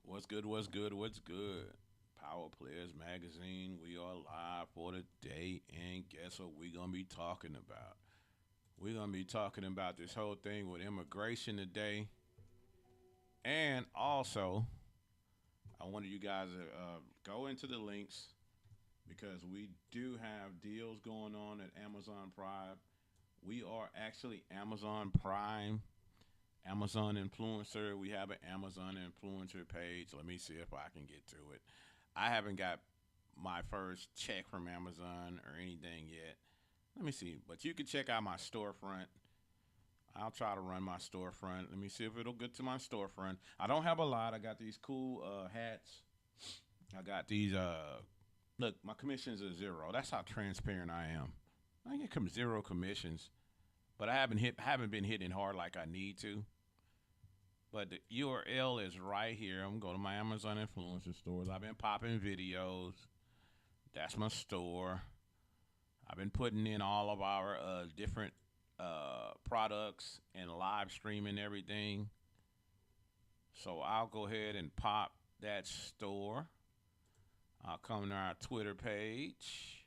What's good? What's good? What's good? Power Players Magazine. We are live for the day, and guess what we're gonna be talking about? We're gonna be talking about this whole thing with immigration today, and also I wanted you guys to go into the links because we do have deals going on at Amazon Prime. We are actually Amazon Prime Amazon influencer. We have an Amazon influencer page. Let me see if I can get to it. I haven't got my first check from Amazon or anything yet. Let me see. But you can check out my storefront. I'll try to run my storefront. Let me see if it'll get to my storefront. I don't have a lot. I got these cool hats. I got these. Look, my commissions are zero. That's how transparent I am. I get zero commissions, but I haven't been hitting hard like I need to. But the URL is right here. I'm going to my Amazon influencer stores. I've been popping videos. That's my store. I've been putting in all of our different products and live streaming everything. So I'll go ahead and pop that store. I'll come to our Twitter page.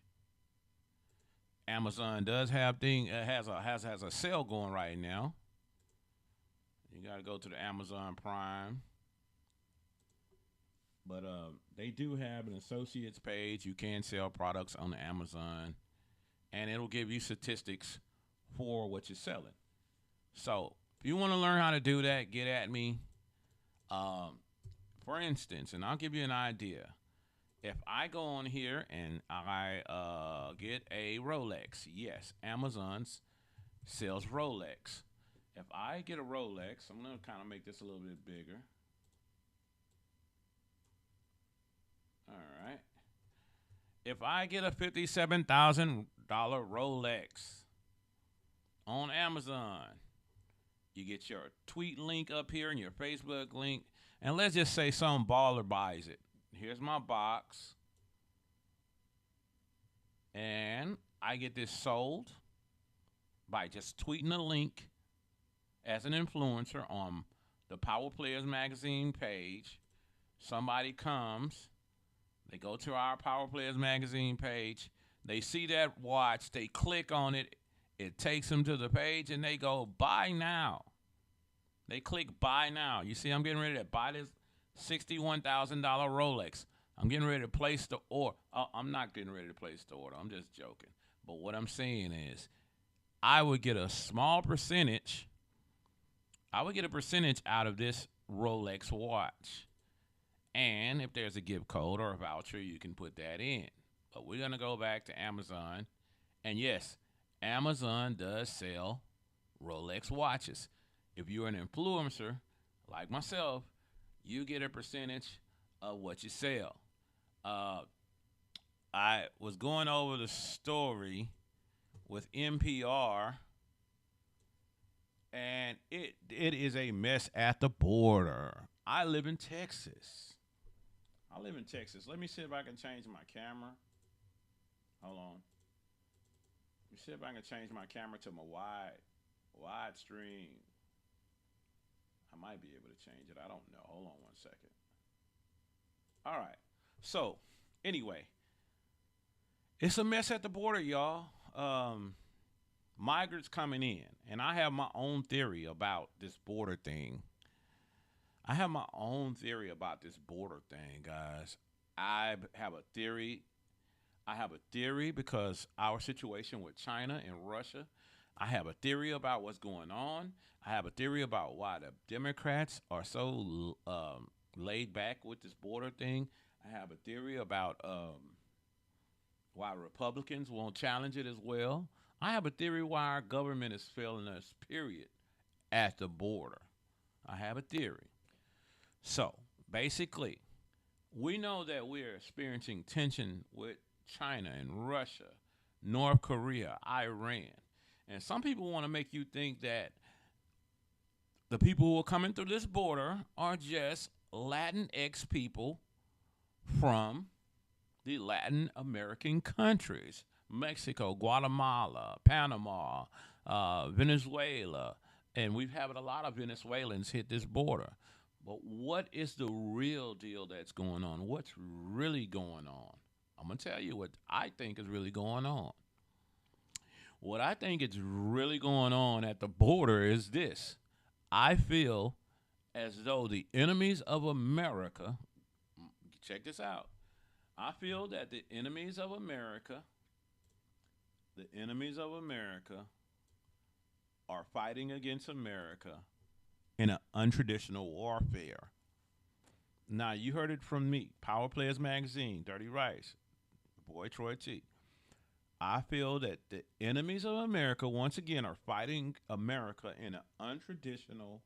Amazon does have has a sale going right now. You got to go to the Amazon Prime. But they do have an associates page. You can sell products on the Amazon, and it'll give you statistics for what you're selling. So if you want to learn how to do that, get at me. Um, for instance, and I'll give you an idea. If I go on here and I get a Rolex, yes, Amazon's sells Rolex. If I get a Rolex, I'm going to kind of make this a little bit bigger. All right. If I get a $57,000 Rolex on Amazon, you get your tweet link up here and your Facebook link. And let's just say some baller buys it. Here's my box. And I get this sold by just tweeting a link as an influencer on the Power Players Magazine page. Somebody comes, they go to our Power Players Magazine page, they see that watch, they click on it, it takes them to the page, and they go, buy now. They click buy now. You see, I'm getting ready to buy this $61,000 Rolex. I'm getting ready to place the order. I'm not getting ready to place the order. I'm just joking. But what I'm saying is, I would get a small percentage. I would get a percentage out of this Rolex watch. And if there's a gift code or a voucher, you can put that in. But we're going to go back to Amazon. And yes, Amazon does sell Rolex watches. If you're an influencer like myself, you get a percentage of what you sell. Uh, I was going over the story with NPR, and it is a mess at the border. I live in Texas. I live in Texas. Let me see if I can change my camera. Hold on. Let me see if I can change my camera to my wide stream. I might be able to change it. I don't know. Hold on one second. All right. So, anyway, it's a mess at the border, y'all. Migrants coming in, and I have my own theory about this border thing. I have my own theory about this border thing, guys. I have a theory. I have a theory because our situation with China and Russia. I have a theory about what's going on. I have a theory about why the Democrats are so laid back with this border thing. I have a theory about why Republicans won't challenge it as well. I have a theory why our government is failing us, period, at the border. I have a theory. So, basically, we know that we're experiencing tension with China and Russia, North Korea, Iran. And some people want to make you think that the people who are coming through this border are just Latinx people from the Latin American countries: Mexico, Guatemala, Panama, Venezuela. And we've had a lot of Venezuelans hit this border. But what is the real deal that's going on? What's really going on? I'm going to tell you what I think is really going on. What I think is really going on at the border is this. I feel as though the enemies of America, check this out. I feel that the enemies of America are fighting against America in an untraditional warfare. Now, you heard it from me, Power Players Magazine, DirtyRize, boy Troy T. I feel that the enemies of America, once again, are fighting America in an untraditional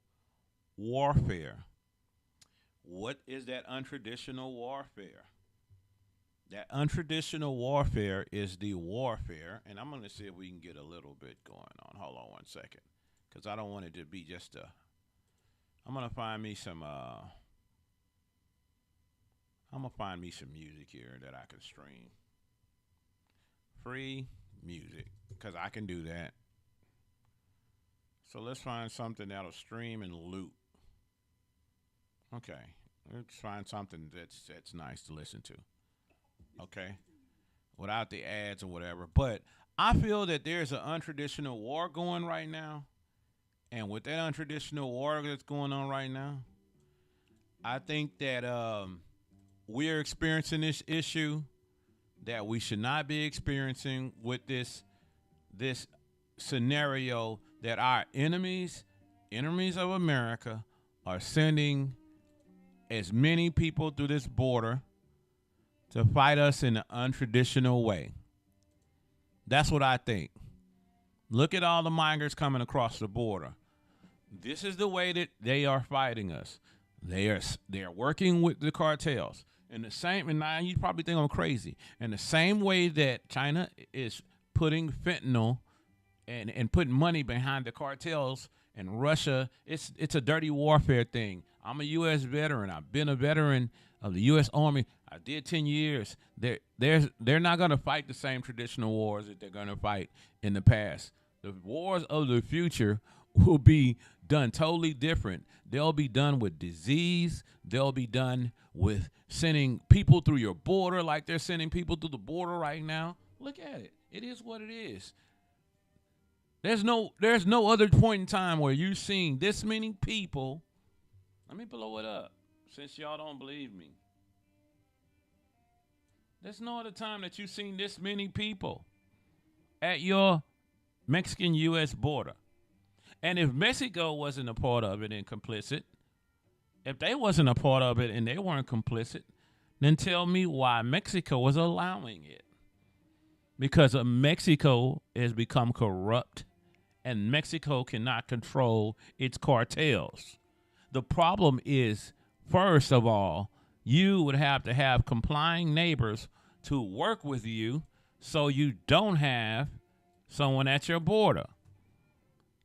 warfare. What is that untraditional warfare? That untraditional warfare is the warfare, and I'm going to see if we can get a little bit going on. Hold on one second, because I don't want it to be just a. I'm going to find me some. I'm going to find me some music here that I can stream. Free music, because I can do that. So let's find something that'll stream and loop. Okay, let's find something that's nice to listen to. Okay, without the ads or whatever. But I feel that there's an untraditional war going right now, and with that untraditional war that's going on right now, I think that we're experiencing this issue that we should not be experiencing with this scenario that our enemies of America, are sending as many people through this border to fight us in an untraditional way. That's what I think. Look at all the migrants coming across the border. This is the way that they are fighting us. They are working with the cartels. And the same, and now you probably think I'm crazy. And the same way that China is putting fentanyl and putting money behind the cartels, and Russia, it's a dirty warfare thing. I'm a U.S. veteran. I've been a veteran of the U.S. Army. I did 10 years. They're not going to fight the same traditional wars that they're going to fight in the past. The wars of the future will be done totally different. They'll be done with disease. They'll be done with sending people through your border like they're sending people through the border right now. Look at it. It is what it is. There's no other point in time where you've seen this many people. Let me blow it up since y'all don't believe me. There's no other time that you've seen this many people at your Mexican-U.S. border. And if Mexico wasn't a part of it and complicit, if they wasn't a part of it and they weren't complicit, then tell me why Mexico was allowing it. Because Mexico has become corrupt and Mexico cannot control its cartels. The problem is, first of all, you would have to have complying neighbors to work with you so you don't have someone at your border.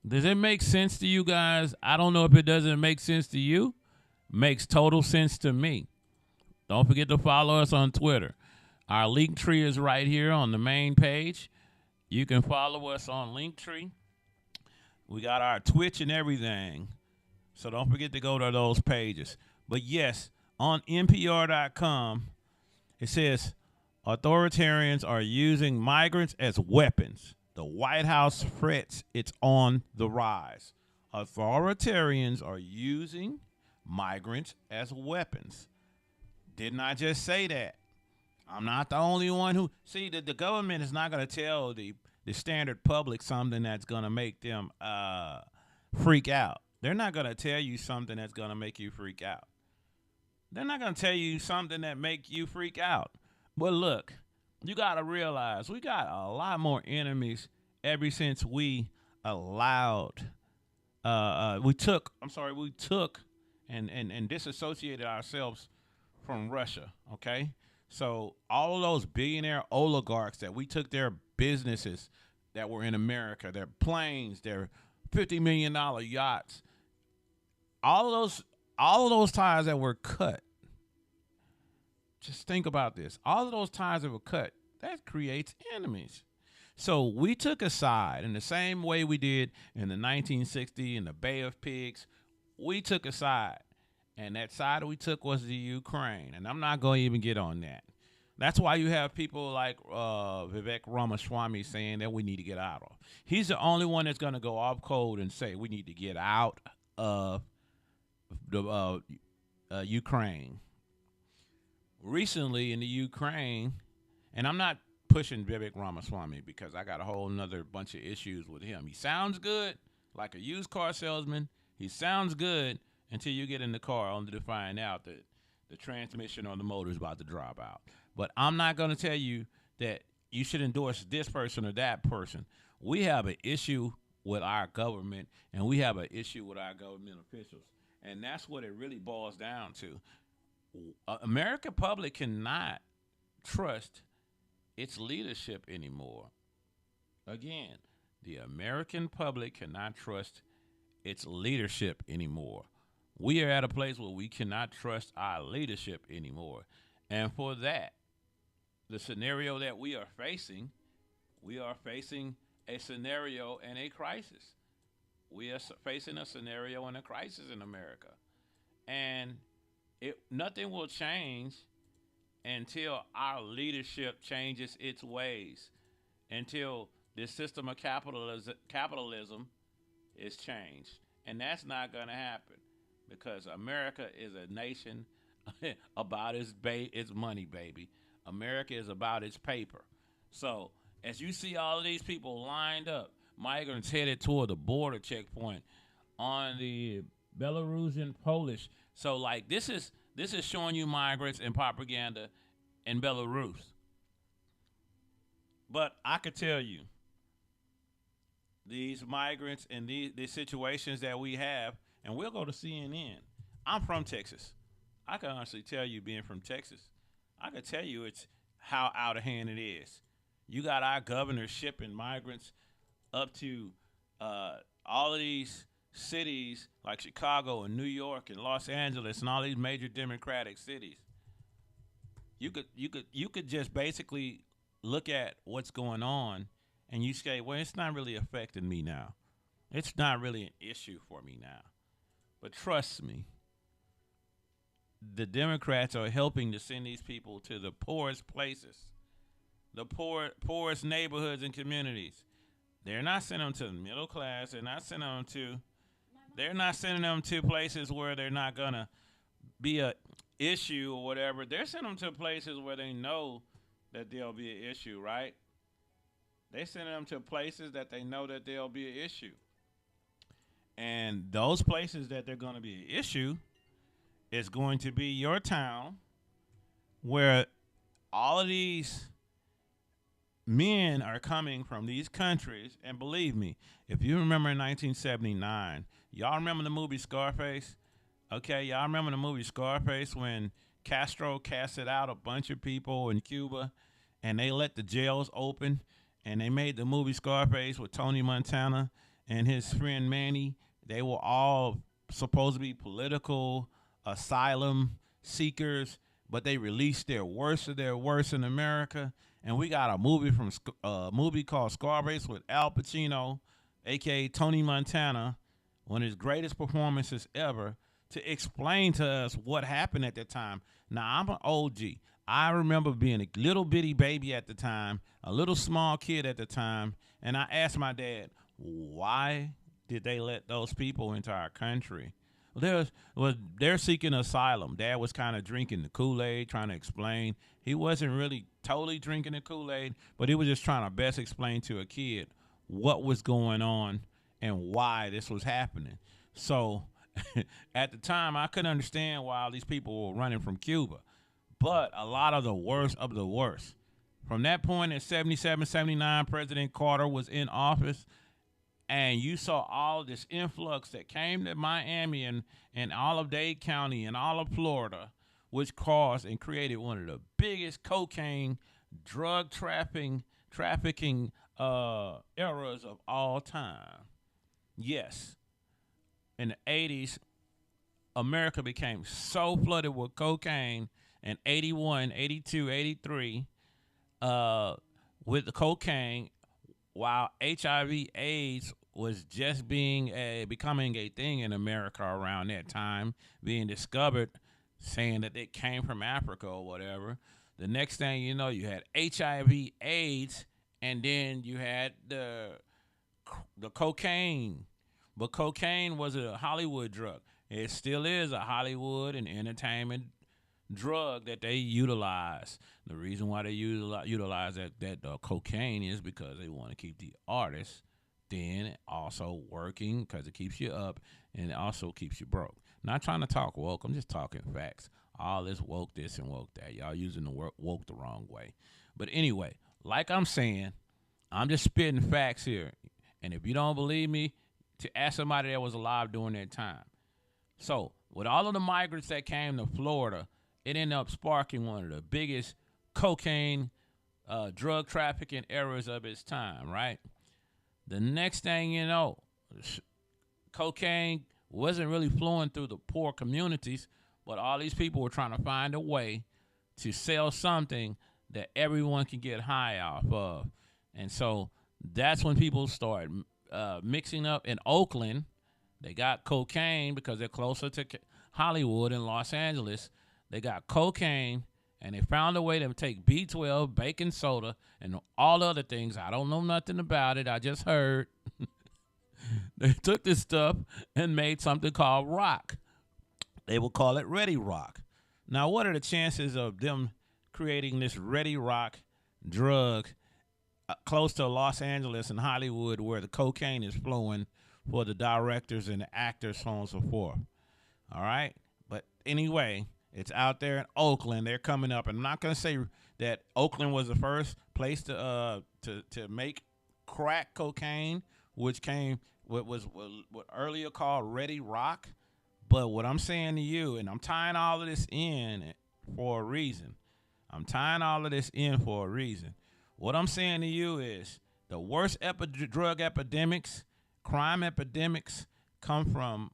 Does it make sense to you guys? I don't know if it doesn't make sense to you. Makes total sense to me. Don't forget to follow us on Twitter. Our link tree is right here on the main page. You can follow us on Linktree. We got our Twitch and everything. So don't forget to go to those pages. But yes, on NPR.com, it says authoritarians are using migrants as weapons. The White House frets it's on the rise. Authoritarians are using migrants as weapons. Didn't I just say that? I'm not the only one who... See, the government is not going to tell the standard public something that's going to make them freak out. They're not going to tell you something that's going to make you freak out. They're not going to tell you something that make you freak out. But look, you got to realize we got a lot more enemies ever since we allowed... we took and disassociated ourselves from Russia, okay? So all of those billionaire oligarchs that we took their businesses that were in America, their planes, their $50 million yachts, all of those ties that were cut. Just think about this. All of those ties that were cut, that creates enemies. So we took a side in the same way we did in the 1960s in the Bay of Pigs. We took a side. And that side we took was the Ukraine. And I'm not going to even get on that. That's why you have people like Vivek Ramaswamy saying that we need to get out of. He's the only one that's going to go off code and say we need to get out of the Ukraine. Recently in the Ukraine, and I'm not pushing Vivek Ramaswamy because I got a whole nother bunch of issues with him. He sounds good, like a used car salesman. He sounds good until you get in the car only to find out that the transmission or the motor is about to drop out. But I'm not going to tell you that you should endorse this person or that person. We have an issue with our government, and we have an issue with our government officials. And that's what it really boils down to. American public cannot trust its leadership anymore. Again, the American public cannot trust its leadership anymore. We are at a place where we cannot trust our leadership anymore. And for that, the scenario that we are facing a scenario and a crisis. We are facing a scenario and a crisis in America. And nothing will change until our leadership changes its ways, until this system of capitalism is changed. And that's not going to happen because America is a nation about its money, baby. America is about its paper. So as you see all of these people lined up, migrants headed toward the border checkpoint on the Belarusian Polish. So like this is showing you migrants and propaganda in Belarus. But I could tell you, these migrants and the situations that we have, and we'll go to CNN. I'm from Texas. I can honestly tell you, being from Texas, I can tell you it's how out of hand it is. You got our governor shipping migrants up to all of these cities like Chicago and New York and Los Angeles and all these major Democratic cities. You could just basically look at what's going on and you say, well, it's not really affecting me now. It's not really an issue for me now. But trust me, the Democrats are helping to send these people to the poorest places, the poorest neighborhoods and communities. They're not sending them to the middle class. They're not sending them to places where they're not going to be a issue or whatever. They're sending them to places where they know that there'll be an issue, right? They send them to places that they know that there'll be an issue. And those places that they're going to be an issue is going to be your town where all of these men are coming from these countries. And believe me, if you remember in 1979, y'all remember the movie Scarface? Okay, y'all remember the movie Scarface when Castro casted out a bunch of people in Cuba and they let the jails open and they made the movie Scarface with Tony Montana and his friend Manny. They were all supposed to be political asylum seekers, but they released their worst of their worst in America. And we got a movie called Scarface with Al Pacino, a.k.a. Tony Montana, one of his greatest performances ever, to explain to us what happened at that time. Now, I'm an OG. I remember being a little bitty baby at the time, a little small kid at the time, and I asked my dad, why did they let those people into our country? They're seeking asylum. Dad was kind of drinking the Kool-Aid, trying to explain. He wasn't really totally drinking the Kool-Aid, but he was just trying to best explain to a kid what was going on and why this was happening. So at the time, I couldn't understand why all these people were running from Cuba. But a lot of the worst of the worst. From that point in 77, 79, President Carter was in office, and you saw all this influx that came to Miami and all of Dade County and all of Florida, which caused and created one of the biggest cocaine, drug trafficking eras of all time. Yes, in the 80s, America became so flooded with cocaine in 81, 82, 83 with the cocaine, while HIV AIDS was just becoming a thing in America around that time, being discovered, saying that it came from Africa or whatever. The next thing you know, you had HIV, AIDS, and then you had the cocaine. But cocaine was a Hollywood drug. It still is a Hollywood and entertainment drug that they utilize. The reason why they utilize that cocaine is because they want to keep the artists then also working because it keeps you up and it also keeps you broke. Not trying to talk woke. I'm just talking facts. All this woke this and woke that. Y'all using the word woke the wrong way. But anyway, like I'm saying, I'm just spitting facts here. And if you don't believe me, to ask somebody that was alive during that time. So, with all of the migrants that came to Florida, it ended up sparking one of the biggest cocaine drug trafficking eras of its time, right? The next thing you know, cocaine wasn't really flowing through the poor communities, but all these people were trying to find a way to sell something that everyone can get high off of. And so that's when people started mixing up in Oakland. They got cocaine because they're closer to Hollywood and Los Angeles. They got cocaine, and they found a way to take B12, baking soda, and all other things. I don't know nothing about it. I just heard. They took this stuff and made something called rock. They will call it Ready Rock. Now, what are the chances of them creating this Ready Rock drug close to Los Angeles and Hollywood where the cocaine is flowing for the directors and the actors, so on and so forth? All right? But anyway, it's out there in Oakland. They're coming up. And I'm not going to say that Oakland was the first place to make crack cocaine, which came what was what earlier called Ready Rock. But what I'm saying to you, and I'm tying all of this in for a reason. What I'm saying to you is the worst drug epidemics, crime epidemics come from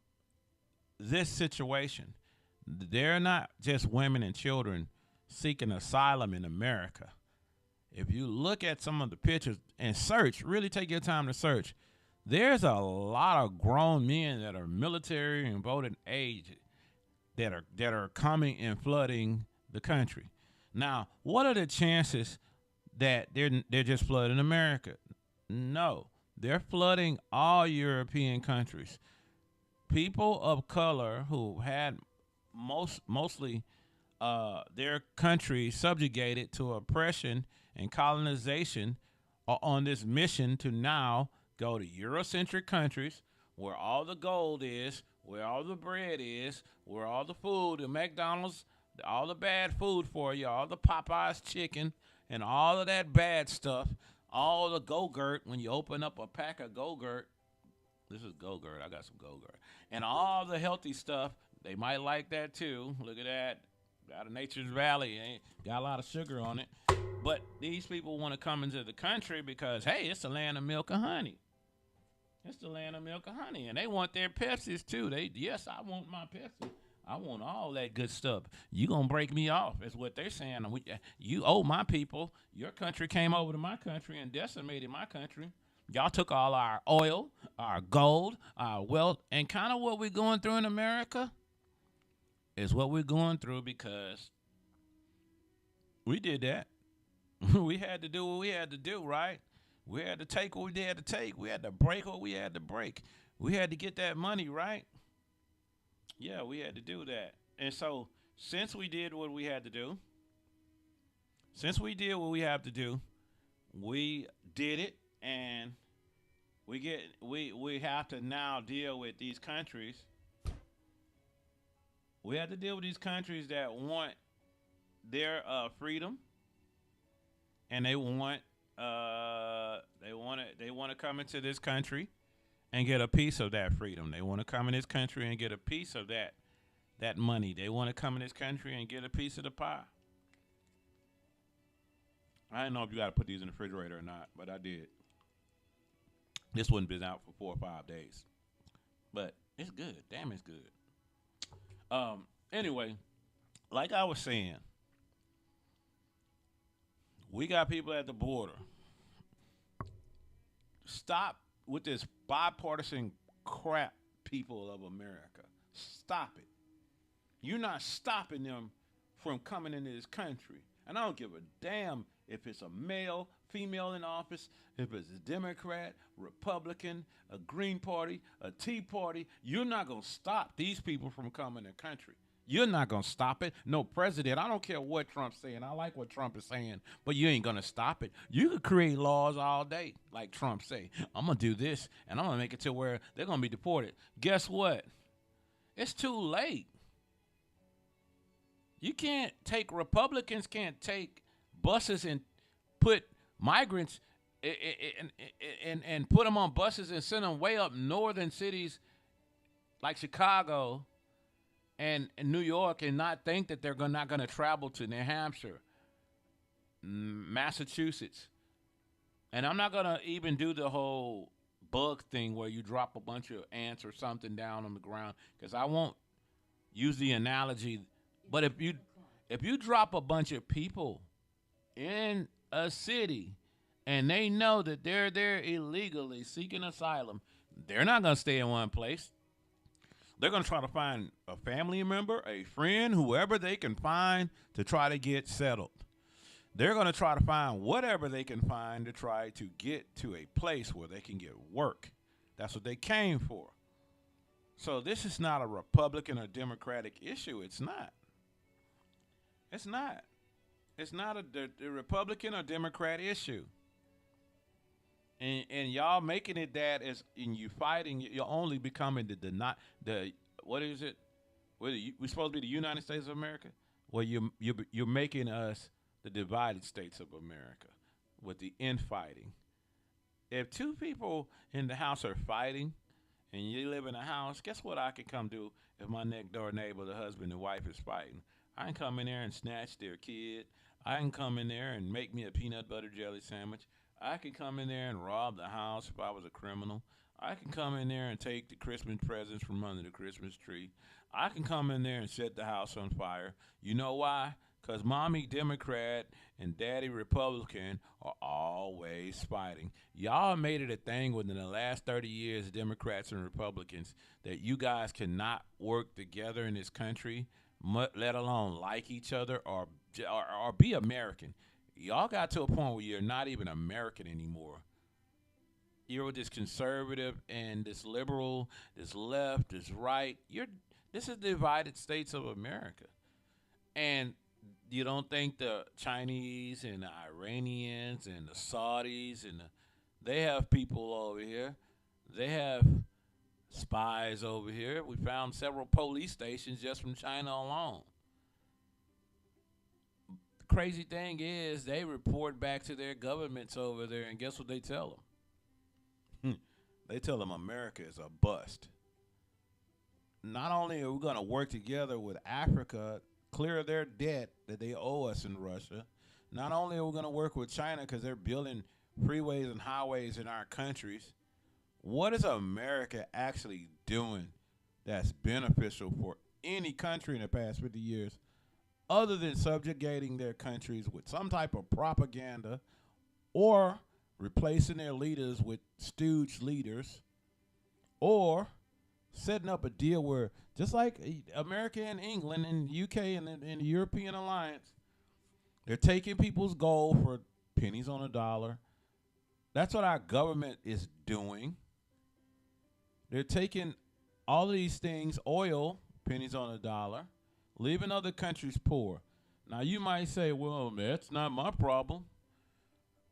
this situation. They're not just women and children seeking asylum in America. If you look at some of the pictures and search, really take your time to search, there's a lot of grown men that are military and voting age that are coming and flooding the country. Now, what are the chances that they're just flooding America? No, they're flooding all European countries. People of color who had mostly their country subjugated to oppression and colonization are on this mission to now go to Eurocentric countries where all the gold is, where all the bread is, where all the food, the McDonald's, all the bad food for you, all the Popeyes chicken, and all of that bad stuff, all the Go-Gurt, when you open up a pack of Go-Gurt, this is Go-Gurt, I got some Go-Gurt, and all the healthy stuff, they might like that too. Look at that, out of Nature's Valley, ain't got a lot of sugar on it. But these people want to come into the country because, hey, it's the land of milk and honey. It's the land of milk and honey, and they want their Pepsis too. Yes, I want my Pepsi. I want all that good stuff. You gonna break me off? Is what they're saying. You owe my people. Your country came over to my country and decimated my country. Y'all took all our oil, our gold, our wealth, and kind of what we're going through in America is what we're going through because we did that. We had to do what we had to do, right? We had to take what we had to take. We had to break what we had to break. We had to get that money, right? Yeah, we had to do that. And so, since we did what we had to do, we did it, and we have to now deal with these countries. We have to deal with these countries that want their freedom, and they want to come into this country and get a piece of that freedom. They want to come in this country and get a piece of that money. They want to come in this country and get a piece of the pie. I didn't know if you got to put these in the refrigerator or not, but I did. This one been out for 4 or 5 days, but it's good. Damn, it's good. Anyway, like I was saying, we got people at the border. Stop with this bipartisan crap, people of America. Stop it. You're not stopping them from coming into this country. And I don't give a damn if it's a male, female in office, if it's a Democrat, Republican, a Green Party, a Tea Party. You're not going to stop these people from coming to the country. You're not going to stop it. No president. I don't care what Trump's saying. I like what Trump is saying, but you ain't going to stop it. You could create laws all day, like Trump say. I'm going to do this, and I'm going to make it to where they're going to be deported. Guess what? It's too late. You can't take, Republicans can't take buses and put migrants and put them on buses and send them way up northern cities like Chicago and New York and not think that they're not going to travel to New Hampshire, Massachusetts. And I'm not going to even do the whole bug thing where you drop a bunch of ants or something down on the ground, because I won't use the analogy. But if you drop a bunch of people in a city and they know that they're there illegally seeking asylum, they're not going to stay in one place. They're going to try to find a family member, a friend, whoever they can find to try to get settled. They're going to try to find whatever they can find to try to get to a place where they can get work. That's what they came for. So this is not a Republican or Democratic issue. It's not. It's not. It's not a Republican or Democrat issue. And y'all making it that as in you fighting, you're only becoming the what is it? We're supposed to be the United States of America. Well, you're making us the divided states of America with the infighting. If two people in the house are fighting, and you live in a house, guess what I can come do if my next door neighbor, the husband and wife, is fighting? I can come in there and snatch their kid. I can come in there and make me a peanut butter jelly sandwich. I can come in there and rob the house if I was a criminal. I can come in there and take the Christmas presents from under the Christmas tree. I can come in there and set the house on fire. You know why? Because mommy Democrat and daddy Republican are always fighting. Y'all made it a thing within the last 30 years, Democrats and Republicans, that you guys cannot work together in this country, let alone like each other or be American. Y'all got to a point where you're not even American anymore. You're this conservative and this liberal, this left, this right. This is the divided states of America. And you don't think the Chinese and the Iranians and the Saudis they have people over here. They have spies over here. We found several police stations just from China alone. The crazy thing is they report back to their governments over there, and guess what they tell them? They tell them America is a bust. Not only are we going to work together with Africa, clear their debt that they owe us in Russia, not only are we going to work with China because they're building freeways and highways in our countries, what is America actually doing that's beneficial for any country in the past 50 years other than subjugating their countries with some type of propaganda or replacing their leaders with stooge leaders or setting up a deal where, just like America and England and UK and the European alliance, they're taking people's gold for pennies on a dollar. That's what our government is doing. They're taking all of these things, oil, pennies on a dollar, leaving other countries poor. Now, you might say, well, that's not my problem.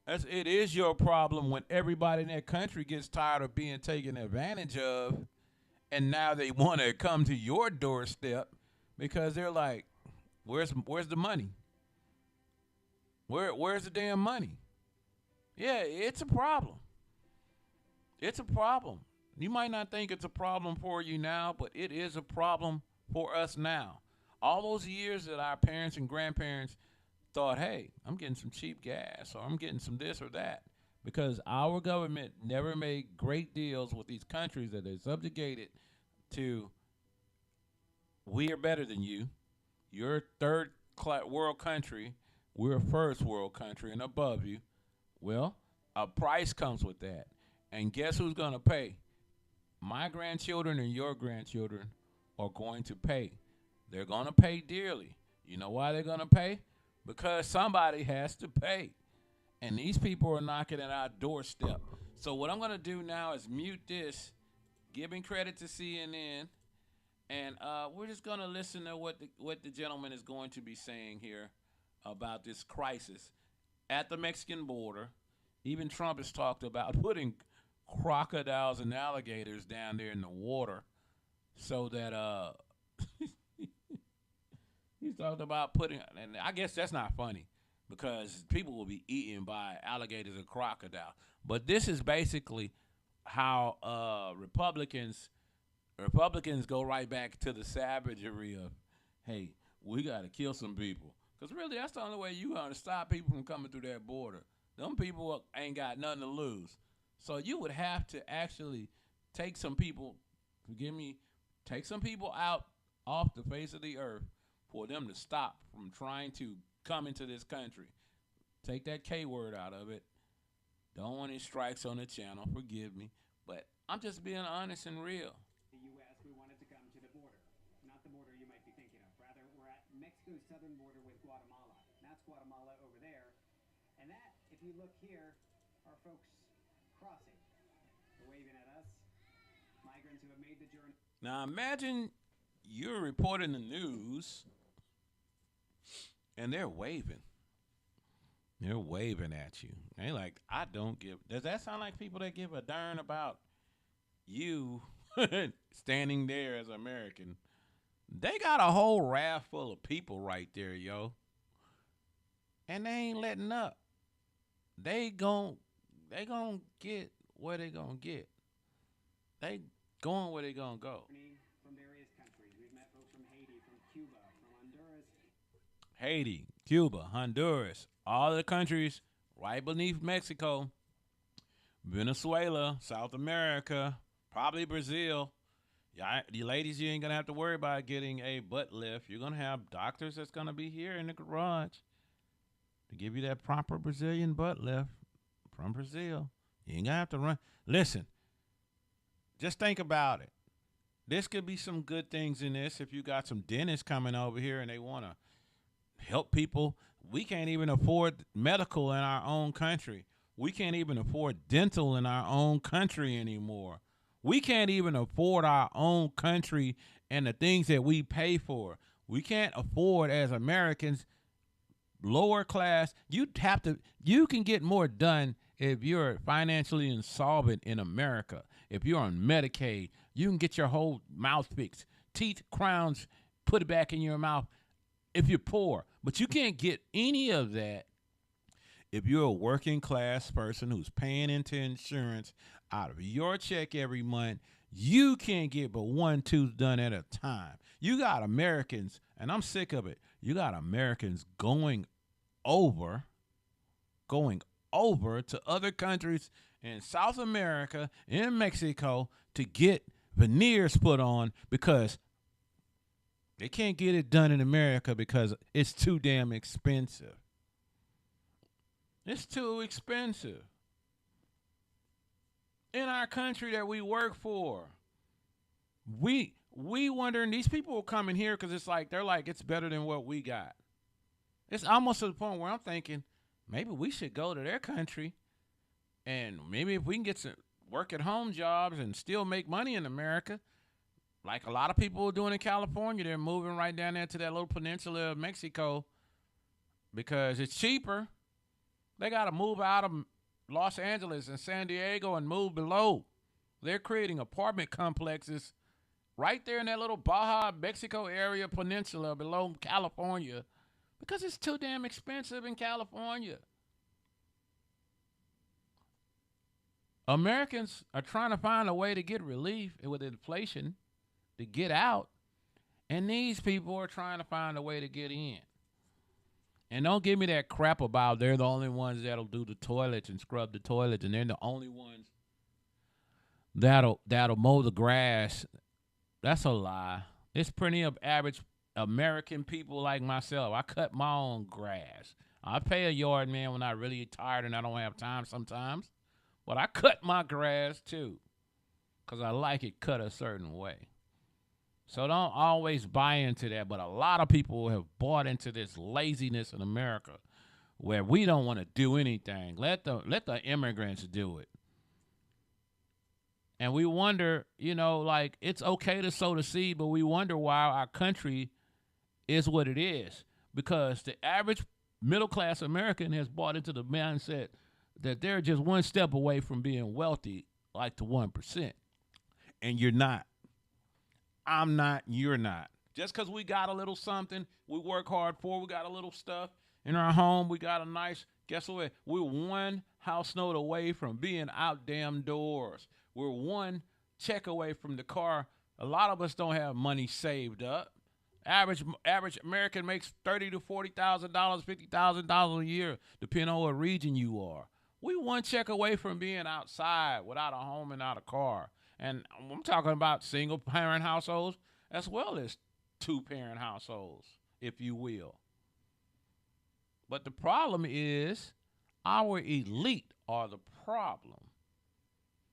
It is your problem when everybody in that country gets tired of being taken advantage of, and now they want to come to your doorstep because they're like, where's the money? Where's the damn money? Yeah, it's a problem. It's a problem. You might not think it's a problem for you now, but it is a problem for us now. All those years that our parents and grandparents thought, hey, I'm getting some cheap gas or I'm getting some this or that, because our government never made great deals with these countries that they subjugated to, we are better than you. You're a third world country. We're a first world country and above you. Well, a price comes with that. And guess who's going to pay? My grandchildren and your grandchildren are going to pay. They're going to pay dearly. You know why they're going to pay? Because somebody has to pay. And these people are knocking at our doorstep. So what I'm going to do now is mute this, giving credit to CNN, and we're just going to listen to what the gentleman is going to be saying here about this crisis at the Mexican border. Even Trump has talked about putting crocodiles and alligators down there in the water so that he's talked about putting, and I guess that's not funny because people will be eaten by alligators and crocodiles. But this is basically how Republicans go right back to the savagery of, hey, we got to kill some people. Because really, that's the only way you're going to stop people from coming through that border. Them people ain't got nothing to lose. So you would have to actually take some people, take some people out off the face of the earth for them to stop from trying to come into this country. Take that K word out of it. Don't want any strikes on the channel. Forgive me. But I'm just being honest and real. The U.S., we wanted to come to the border. Not the border you might be thinking of. Rather, we're at Mexico's southern border with Guatemala. That's Guatemala over there. And that, if you look here, are folks crossing. They're waving at us. Migrants who have made the journey. Now imagine you're reporting the news and they're waving. They're waving at you. They like, I don't give. Does that sound like people that give a darn about you standing there as an American? They got a whole raft full of people right there, yo. And they ain't letting up. They gon' get where they gonna get. They going where they gonna go. From various countries. We've met folks from Haiti, from Cuba, from Honduras. Haiti, Cuba, Honduras, all the countries right beneath Mexico, Venezuela, South America, probably Brazil. You ladies, you ain't going to have to worry about getting a butt lift. You're going to have doctors that's going to be here in the garage to give you that proper Brazilian butt lift from Brazil. You ain't going to have to run. Listen, just think about it. This could be some good things in this if you got some dentists coming over here and they want to help people. We can't even afford medical in our own country. We can't even afford dental in our own country anymore. We can't even afford our own country and the things that we pay for. We can't afford as Americans, lower class. You can get more done if you're financially insolvent in America. If you're on Medicaid, you can get your whole mouth fixed. Teeth, crowns, put it back in your mouth if you're poor. But you can't get any of that if you're a working class person who's paying into insurance out of your check every month. You can't get but one tooth done at a time. You got Americans, and I'm sick of it. You got Americans going over to other countries in South America, in Mexico, to get veneers put on because they can't get it done in America because it's too damn expensive. It's too expensive. In our country that we work for, we wondering, these people are coming here because it's like, they're like, it's better than what we got. It's almost to the point where I'm thinking, maybe we should go to their country and maybe if we can get some work at home jobs and still make money in America, like a lot of people are doing in California, they're moving right down there to that little peninsula of Mexico because it's cheaper. They got to move out of Los Angeles and San Diego and move below. They're creating apartment complexes right there in that little Baja, Mexico area peninsula below California because it's too damn expensive in California. Americans are trying to find a way to get relief with inflation, to get out, and these people are trying to find a way to get in. And don't give me that crap about they're the only ones that'll do the toilets and scrub the toilets, and they're the only ones that'll mow the grass. That's a lie. There's plenty of average American people like myself. I cut my own grass. I pay a yard man when I'm really tired and I don't have time sometimes. But I cut my grass too, 'cause I like it cut a certain way. So don't always buy into that. But a lot of people have bought into this laziness in America where we don't want to do anything. Let the immigrants do it. And we wonder, like it's okay to sow the seed, but we wonder why our country is what it is. Because the average middle class American has bought into the mindset that they're just one step away from being wealthy, like the 1%. And you're not. I'm not. You're not. Just because we got a little something, we work hard for, we got a little stuff in our home, we got a nice, guess what? We're one house note away from being out damn doors. We're one check away from the car. A lot of us don't have money saved up. Average American makes $30,000 to $40,000, $50,000 a year, depending on what region you are. We one check away from being outside without a home and out a car. And I'm talking about single parent households as well as two parent households, if you will. But the problem is our elite are the problem.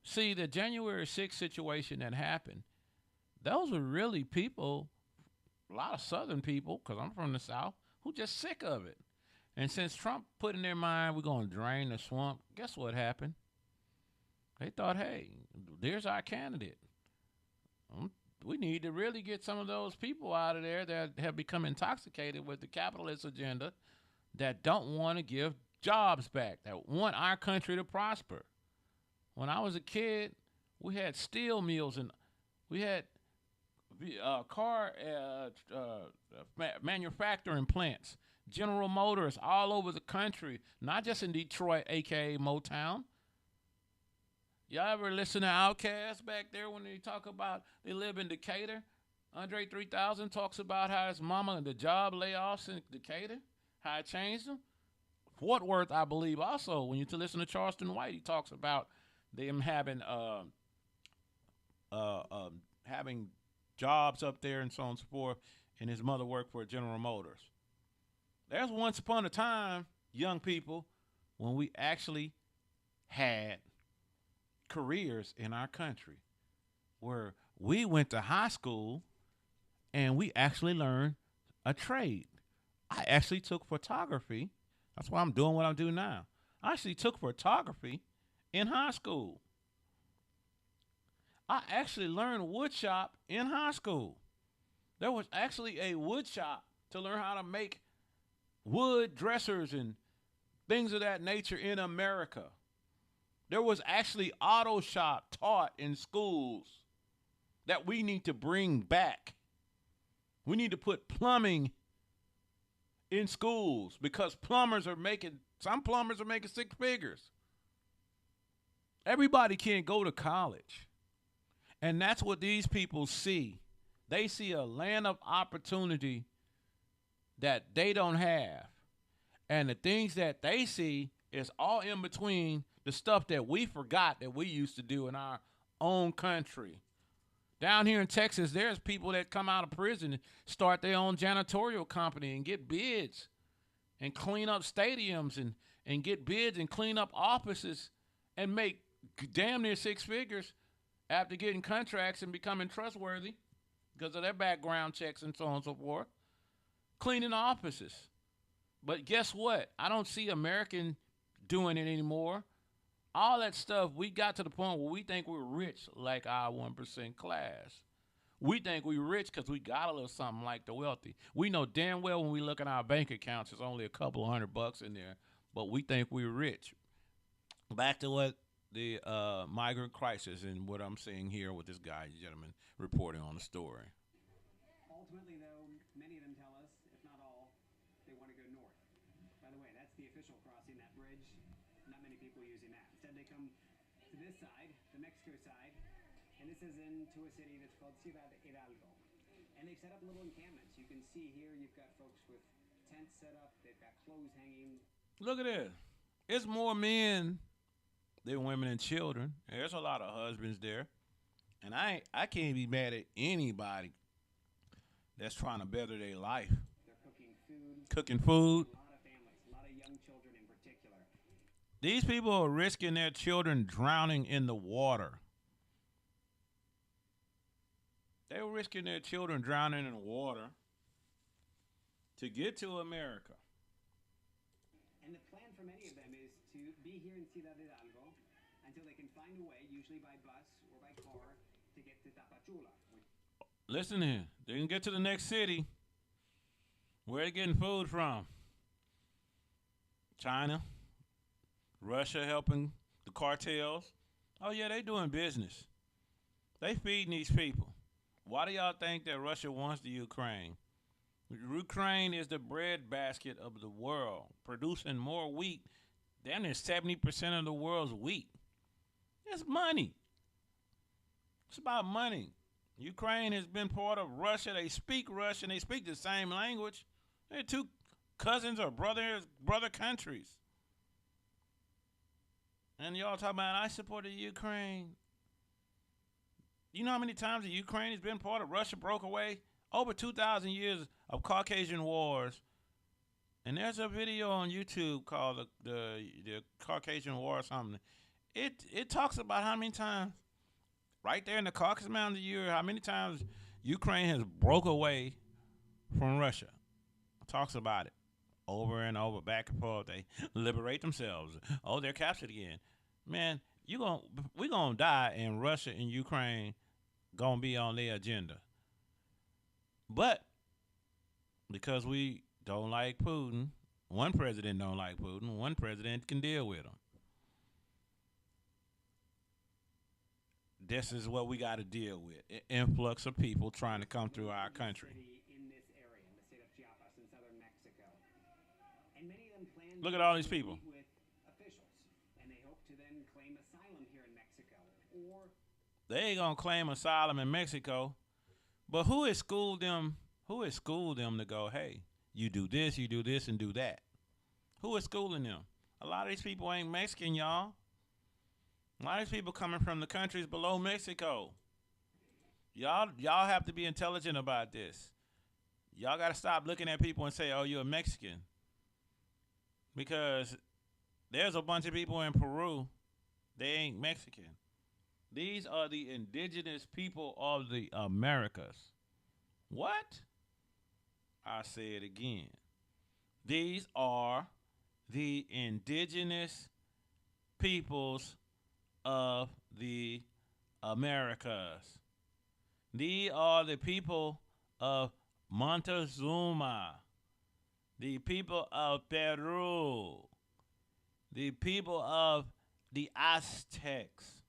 See, the January 6th situation that happened, those were really people, a lot of Southern people, because I'm from the South, who just sick of it. And since Trump put in their mind we're going to drain the swamp, guess what happened? They thought, hey, there's our candidate. We need to really get some of those people out of there that have become intoxicated with the capitalist agenda, that don't want to give jobs back, that want our country to prosper. When I was a kid, we had steel mills and we had car manufacturing plants, General Motors all over the country, not just in Detroit, a.k.a. Motown. Y'all ever listen to Outkast back there when they talk about they live in Decatur? Andre 3000 talks about how his mama and the job layoffs in Decatur, how it changed them. Fort Worth, I believe, also, when you listen to Charleston White, he talks about them having having jobs up there and so on and so forth, and his mother worked for General Motors. There's once upon a time, young people, when we actually had careers in our country where we went to high school and we actually learned a trade. I actually took photography. That's why I'm doing what I'm doing now. I actually took photography in high school. I actually learned wood shop in high school. There was actually a wood shop to learn how to make wood dressers and things of that nature in America. There was actually auto shop taught in schools that we need to bring back. We need to put plumbing in schools because some plumbers are making six figures. Everybody can't go to college. And that's what these people see. They see a land of opportunity that they don't have. And the things that they see is all in between the stuff that we forgot that we used to do in our own country. Down here in Texas, there's people that come out of prison and start their own janitorial company and get bids and clean up stadiums and get bids and clean up offices and make damn near six figures after getting contracts and becoming trustworthy because of their background checks and so on and so forth. Cleaning offices. But guess what? I don't see American doing it anymore. All that stuff, we got to the point where we think we're rich like our 1% class. We think we're rich because we got a little something like the wealthy. We know damn well when we look at our bank accounts, there's only a couple of $100 in there, but we think we're rich. Back to what the migrant crisis and what I'm seeing here with this gentleman reporting on the story. Ultimately, though, many of them tell us, if not all, they want to go north. By the way, that's the official crossing, that bridge. Not many people using that. Instead, they come to this side, the Mexico side, and this is into a city that's called Ciudad Hidalgo. And they've set up little encampments. You can see here, you've got folks with tents set up. They've got clothes hanging. Look at this. It's more men than women and children. There's a lot of husbands there. And I can't be mad at anybody that's trying to better their life. They're cooking food. Cooking food. A lot of families, a lot of young children in particular. These people are risking their children drowning in the water. They were risking their children drowning in the water to get to America. And the plan for many of them is to be here in Ciudad Hidalgo until they can find a way, usually by bus or by car, to get to Tapachula. Listen here. They can get to the next city. Where are they getting food from? China, Russia helping the cartels. Oh yeah, they doing business. They feeding these people. Why do y'all think that Russia wants the Ukraine? Ukraine is the breadbasket of the world, producing more wheat. Damn near 70% of the world's wheat. It's money. It's about money. Ukraine has been part of Russia. They speak Russian. They speak the same language. They're two cousins or brother countries. And y'all talking about I support the Ukraine. You know how many times the Ukraine has been part of Russia broke away? Over 2,000 years of Caucasian wars. And there's a video on YouTube called the Caucasian War or something. It talks about how many times, right there in the Caucasus Mountains, how many times Ukraine has broke away from Russia. It talks about it over and over, back and forth. They liberate themselves. Oh, they're captured again. Man, we're gonna die, and Russia and Ukraine gonna be on their agenda. But because we don't like Putin, one president don't like Putin, one president can deal with him. This is what we got to deal with: an influx of people trying to come through our country. In this area, in the state of Chiapas in southern Mexico. And many of them plan Look at all these to people. meet with officials, and they hope to then claim asylum here in Mexico. Or They ain't gonna claim asylum in Mexico, but who has schooled them? Who has schooled them to go, hey, you do this, and do that? Who is schooling them? A lot of these people ain't Mexican, y'all. A lot of these people coming from the countries below Mexico. Y'all have to be intelligent about this. Y'all got to stop looking at people and say, oh, you're a Mexican. Because there's a bunch of people in Peru, they ain't Mexican. These are the indigenous people of the Americas. What? I say it again. These are the indigenous peoples of the Americas. These are the people of Montezuma, the people of Peru, the people of the Aztecs.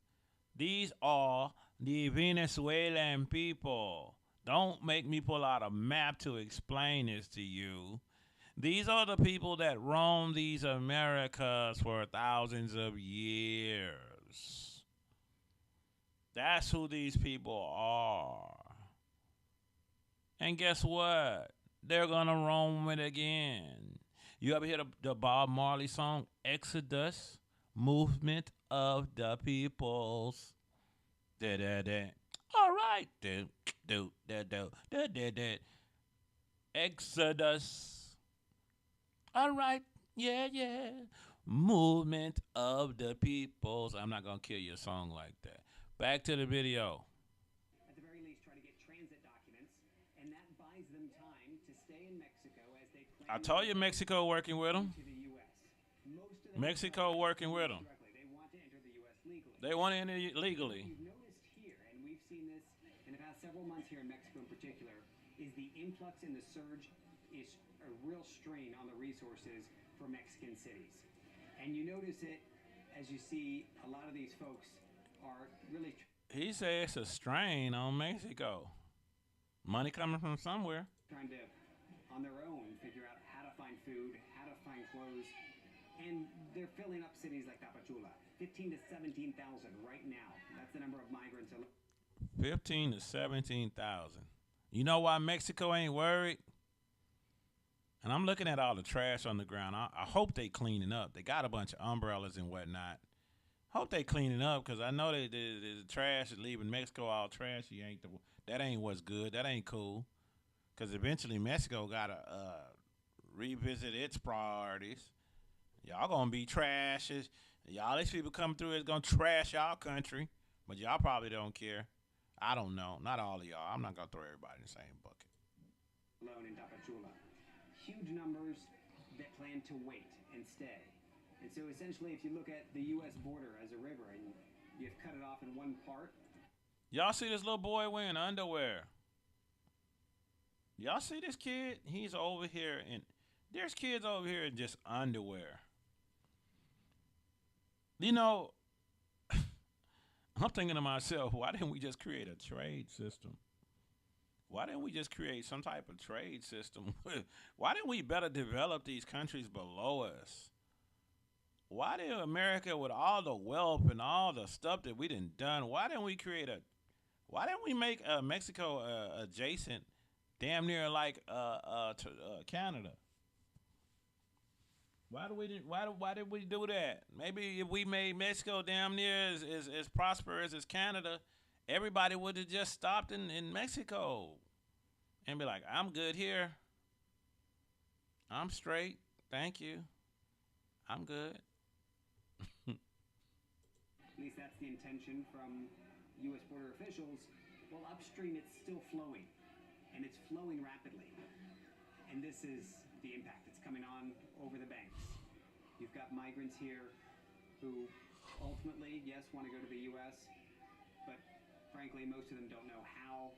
These are the Venezuelan people. Don't make me pull out a map to explain this to you. These are the people that roam these Americas for thousands of years. That's who these people are. And guess what? They're going to roam it again. You ever hear the Bob Marley song, Exodus, Movement of the Peoples? Da-da-da. All right. Da-da-da. Exodus. All right. Yeah. Movement of the Peoples. I'm not going to kill your song like that. Back to the video. at the very least try to get transit documents, and that buys them time to stay in Mexico as they plan I told you Mexico working with them. to the U.S. Most of them Mexico working with them. directly. They want to enter the U.S. legally. They want to enter legally. What you've noticed here, and we've seen this in the past several months here in Mexico in particular, is the influx and the surge is a real strain on the resources for Mexican cities. And you notice it as you see a lot of these folks are really He said it's a strain on Mexico. Money coming from somewhere. trying to, on their own, figure out how to find food, how to find clothes. And they're filling up cities like Tapachula. 15 to 17,000 right now. That's the number of migrants. 15 to 17,000. You know why Mexico ain't worried? And I'm looking at all the trash on the ground. I hope they cleaning up. They got a bunch of umbrellas and whatnot. Hope they cleaning up because I know the trash is leaving Mexico all trashy. That ain't what's good. That ain't cool. Because eventually Mexico got to revisit its priorities Y'all gonna be trashes. Y'all, these people come through is gonna trash y'all country, but y'all probably don't care. I don't know. Not all of y'all. I'm not gonna throw everybody in the same bucket. Alone in Tapachula. Huge numbers that plan to wait and stay. And so essentially, if you look at the U.S. border as a river and you've cut it off in one part. Y'all see this little boy wearing underwear? Y'all see this kid? He's over here, and there's kids over here in just underwear. You know, I'm thinking to myself, why didn't we just create a trade system? Why didn't we just create some type of trade system? Why didn't we better develop these countries below us? Why did America, with all the wealth and all the stuff that we done, why didn't we why didn't we make Mexico adjacent, damn near like to Canada? Why did we do that? Maybe if we made Mexico damn near as prosperous as Canada, everybody would have just stopped in Mexico and be like, I'm good here. I'm straight. Thank you. I'm good. At least that's the intention from U.S. border officials. Well, upstream it's still flowing, and it's flowing rapidly. And this is the impact that's coming on over the banks. You've got migrants here who ultimately, yes, want to go to the U.S., but frankly, most of them don't know how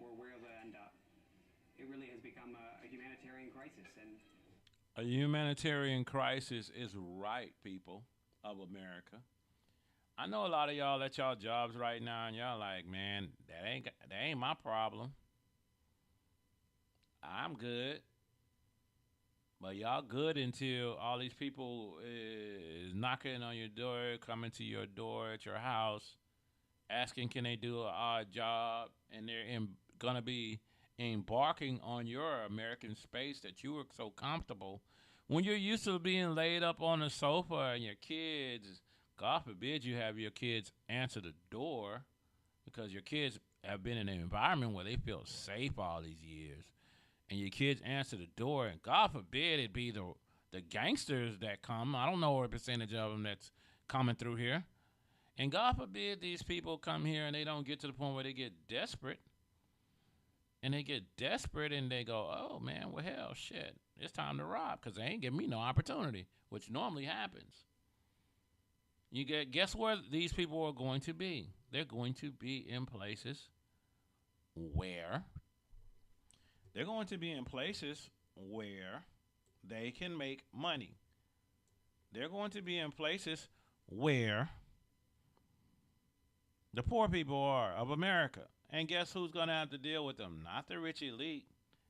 or where they'll end up. It really has become a humanitarian crisis. And a humanitarian crisis is right, people of America. I know a lot of y'all at y'all jobs right now, and y'all like, man, that ain't my problem. I'm good. But y'all good until all these people is knocking on your door, coming to your door at your house, asking can they do an odd job, and they're gonna be embarking on your American space that you were so comfortable. When you're used to being laid up on the sofa and your kids, God forbid you have your kids answer the door because your kids have been in an environment where they feel safe all these years. And your kids answer the door, and God forbid it be the gangsters that come. I don't know what percentage of them that's coming through here. And God forbid these people come here and they don't get to the point where they get desperate. And they get desperate and they go, oh, man, well, hell, shit. It's time to rob because they ain't giving me no opportunity, which normally happens. Guess where these people are going to be? They're going to be in places where they can make money. They're going to be in places where the poor people are of America. And guess who's going to have to deal with them? Not the rich elite.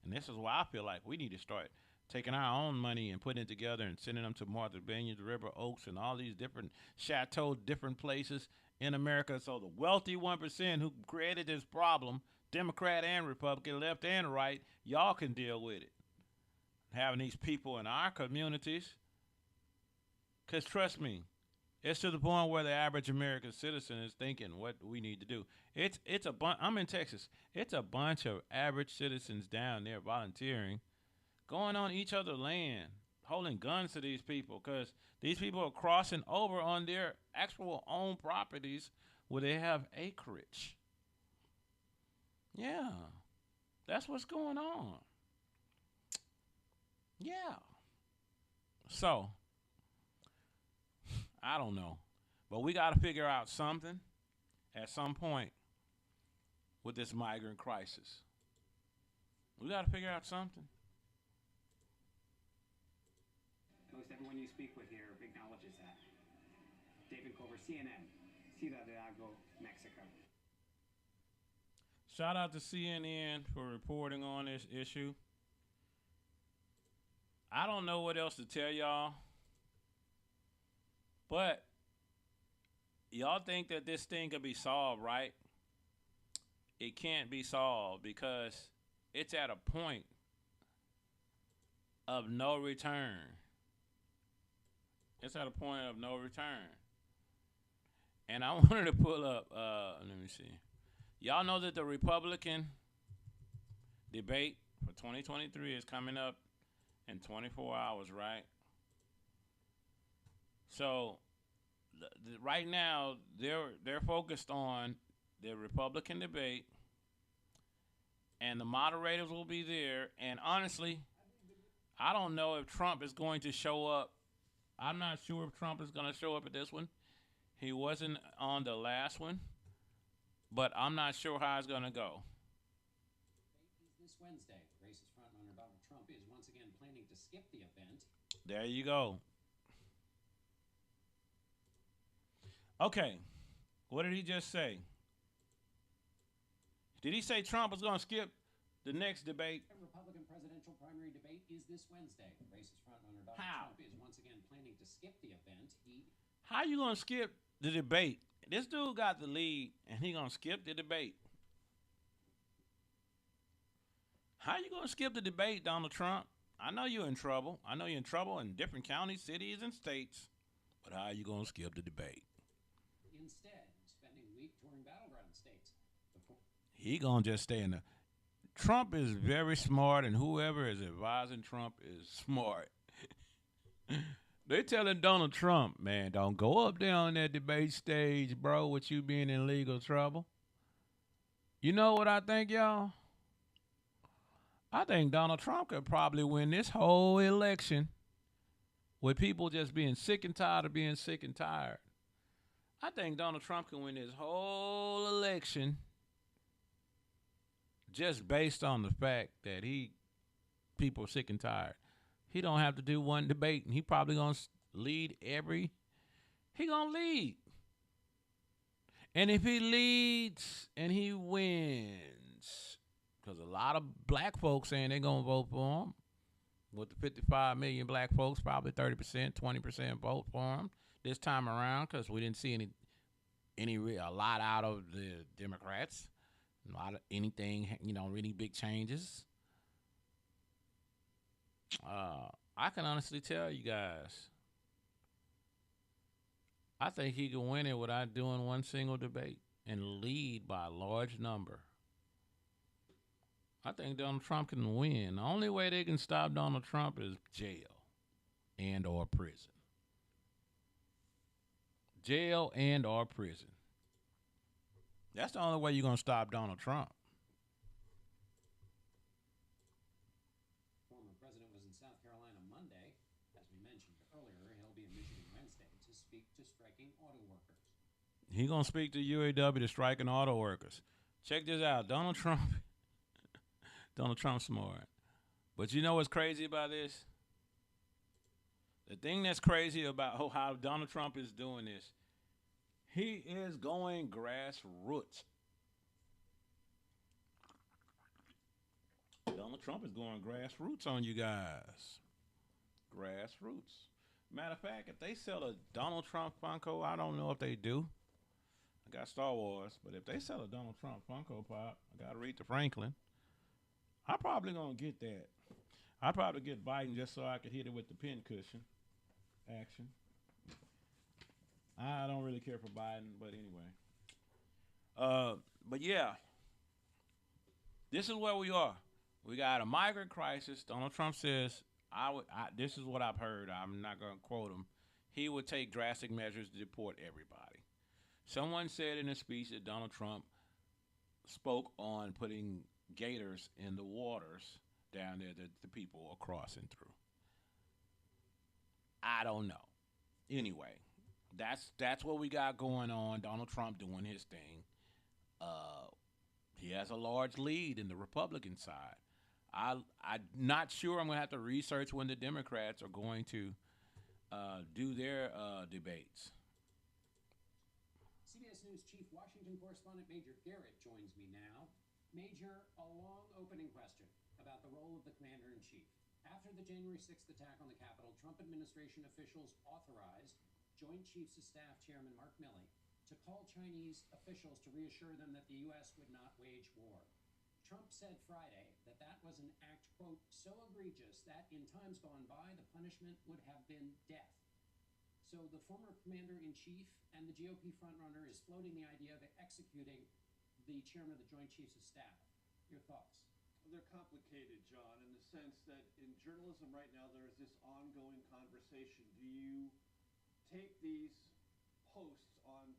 And this is why I feel like we need to start taking our own money and putting it together and sending them to Martha's Vineyard, River Oaks, and all these different chateaux, different places in America. So the wealthy 1% who created this problem, Democrat and Republican, left and right, y'all can deal with it. Having these people in our communities. Because trust me, it's to the point where the average American citizen is thinking what we need to do. I'm in Texas. It's a bunch of average citizens down there volunteering, going on each other's land, holding guns to these people because these people are crossing over on their actual own properties where they have acreage. Yeah, that's what's going on. Yeah. So, I don't know. But we got to figure out something at some point with this migrant crisis. We got to figure out something. Most everyone you speak with here acknowledges that. David Culver, CNN, Ciudad de Agua, Mexico. Shout out to CNN for reporting on this issue. I don't know what else to tell y'all. But y'all think that this thing could be solved, right? It can't be solved because it's at a point of no return. It's at a point of no return. And I wanted to pull up, let me see. Y'all know that the Republican debate for 2023 is coming up in 24 hours, right? So right now they're focused on the Republican debate, and the moderators will be there. And honestly, I don't know if Trump is going to show up. I'm not sure if Trump is going to show up at this one. He wasn't on the last one, but I'm not sure how it's going to go. This Wednesday, racist frontrunner Donald Trump is once again planning to skip the event. There you go. Okay, what did he just say? Did he say Trump was going to skip the next debate? The Republican presidential primary debate is this Wednesday. Racist frontrunner Donald Trump is once again planning to skip the event. How you going to skip the debate? This dude got the lead, and he going to skip the debate. How you going to skip the debate, Donald Trump? I know you're in trouble. I know you're in trouble in different counties, cities, and states. But how you going to skip the debate? Instead, spending a week touring battleground states. He going to just stay in the... Trump is very smart, and whoever is advising Trump is smart. They telling Donald Trump, man, don't go up there on that debate stage, bro, with you being in legal trouble. You know what I think, y'all? I think Donald Trump could probably win this whole election with people just being sick and tired of being sick and tired. I think Donald Trump can win this whole election just based on the fact that people are sick and tired. He don't have to do one debate, and he probably gonna lead he gonna lead. And if he leads and he wins, because a lot of black folks saying they're gonna vote for him, with the 55 million black folks, probably 30%, 20% vote for him this time around, because we didn't see a lot out of the Democrats, a lot of anything, really big changes. I can honestly tell you guys, I think he can win it without doing one single debate and lead by a large number. I think Donald Trump can win. The only way they can stop Donald Trump is jail and or prison. Jail and or prison. That's the only way you're going to stop Donald Trump. Former president was in South Carolina Monday. As we mentioned earlier, he'll be in Michigan Wednesday to speak to striking auto workers. He's going to speak to UAW, to striking auto workers. Check this out. Donald Trump's smart. But you know what's crazy about this? The thing that's crazy about how Donald Trump is doing this, he is going grassroots. Donald Trump is going grassroots on you guys. Grassroots. Matter of fact, if they sell a Donald Trump Funko, I don't know if they do. I got Star Wars, but if they sell a Donald Trump Funko Pop, I got Aretha Franklin. I'm probably going to get that. I'd probably get Biden just so I could hit it with the pin cushion action. I don't really care for Biden, but anyway. But yeah, this is where we are. We got a migrant crisis. Donald Trump says, this is what I've heard. I'm not going to quote him. He would take drastic measures to deport everybody. Someone said in a speech that Donald Trump spoke on putting gators in the waters down there that the people are crossing through. I don't know. Anyway, that's what we got going on. Donald Trump doing his thing. He has a large lead in the Republican side. I'm not sure. I'm going to have to research when the Democrats are going to do their debates. CBS News Chief Washington Correspondent Major Garrett joins me now. Major, a long opening question about the role of the Commander-in-Chief. After the January 6th attack on the Capitol, Trump administration officials authorized Joint Chiefs of Staff Chairman Mark Milley to call Chinese officials to reassure them that the U.S. would not wage war. Trump said Friday that that was an act, quote, so egregious that in times gone by, the punishment would have been death. So the former commander-in-chief and the GOP frontrunner is floating the idea of executing the chairman of the Joint Chiefs of Staff. Your thoughts? They're complicated, John, in the sense that in journalism right now there is this ongoing conversation. Do you take these posts on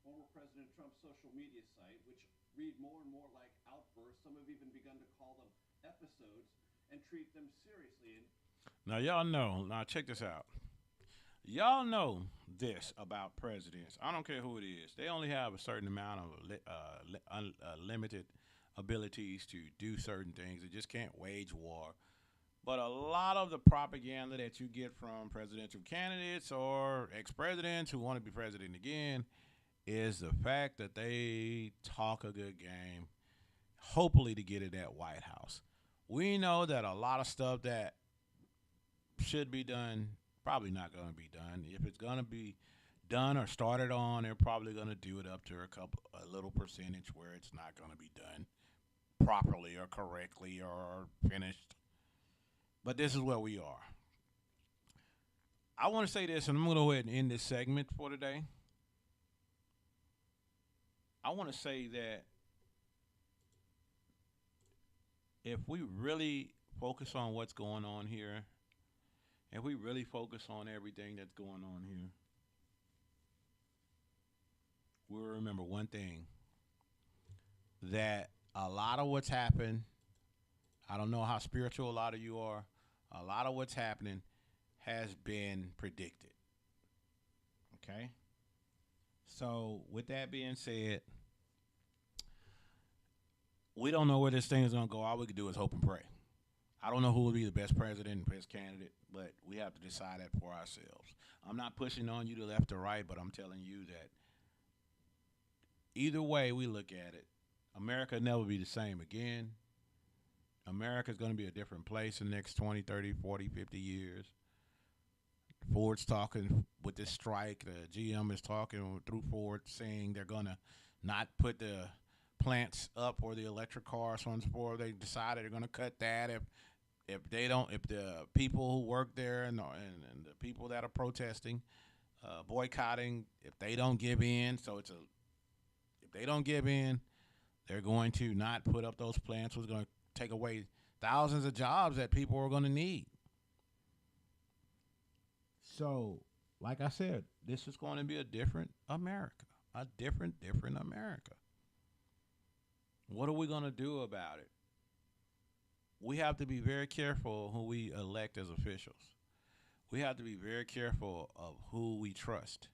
former President Trump's social media site, which read more and more like outbursts. Some have even begun to call them episodes and treat them seriously. And Now, y'all know, now check this out. Y'all know this about presidents. I don't care who it is. They only have a certain amount of limited abilities to do certain things. They just can't wage war. But a lot of the propaganda that you get from presidential candidates or ex-presidents who want to be president again is the fact that they talk a good game, hopefully to get it at White House. We know that a lot of stuff that should be done probably not going to be done. If it's going to be done or started on, they're probably going to do it up to a little percentage where it's not going to be done properly or correctly or finished. But this is where we are. I want to say this, and I'm going to go ahead and end this segment for today. I want to say that if we really focus on what's going on here, if we really focus on everything that's going on here, we'll remember one thing, that a lot of what's happened, I don't know how spiritual a lot of you are, a lot of what's happening has been predicted. Okay? So, with that being said, we don't know where this thing is going to go. All we can do is hope and pray. I don't know who will be the best president and best candidate, but we have to decide that for ourselves. I'm not pushing on you to left or right, but I'm telling you that either way we look at it, America will never be the same again. America is going to be a different place in the next 20, 30, 40, 50 years. Ford's talking with this strike. The GM is talking through Ford saying they're going to not put the plants up or the electric cars, so on and so forth. They decided they're going to cut that if they don't, if the people who work there and the people that are protesting, boycotting, if they don't give in, if they don't give in, they're going to not put up those plants, which is going to take away thousands of jobs that people are going to need. So, like I said, this is going to be a different America, a different America. What are we going to do about it? We have to be very careful who we elect as officials. We have to be very careful of who we trust.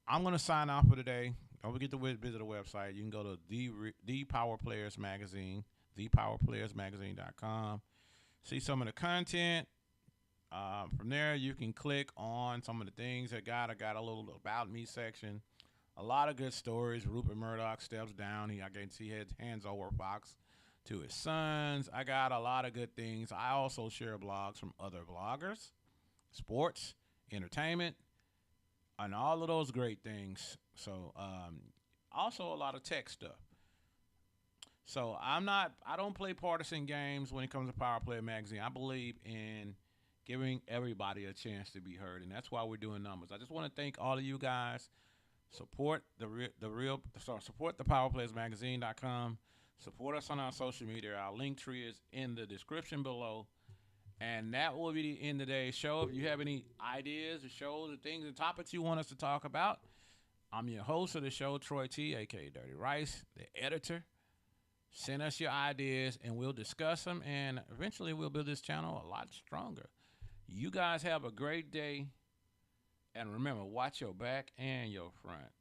I'm going to sign off for today. Don't forget to visit the website. You can go to the Power Players Magazine, thepowerplayersmagazine.com. See some of the content. From there, you can click on some of the things I got a little About Me section. A lot of good stories. Rupert Murdoch steps down. I can see he hands over Fox to his sons. I got a lot of good things. I also share blogs from other bloggers, sports, entertainment, and all of those great things. So, also a lot of tech stuff. So I don't play partisan games when it comes to Power Player Magazine. I believe in giving everybody a chance to be heard, and that's why we're doing numbers. I just want to thank all of you guys. Support support the powerplayersmagazine.com. Support us on our social media. Our link tree is in the description below. And that will be the end of today's show. If you have any ideas or shows or things and topics you want us to talk about, I'm your host of the show, Troy T, a.k.a. DirtyRize, the editor. Send us your ideas, and we'll discuss them, and eventually we'll build this channel a lot stronger. You guys have a great day, and remember, watch your back and your front.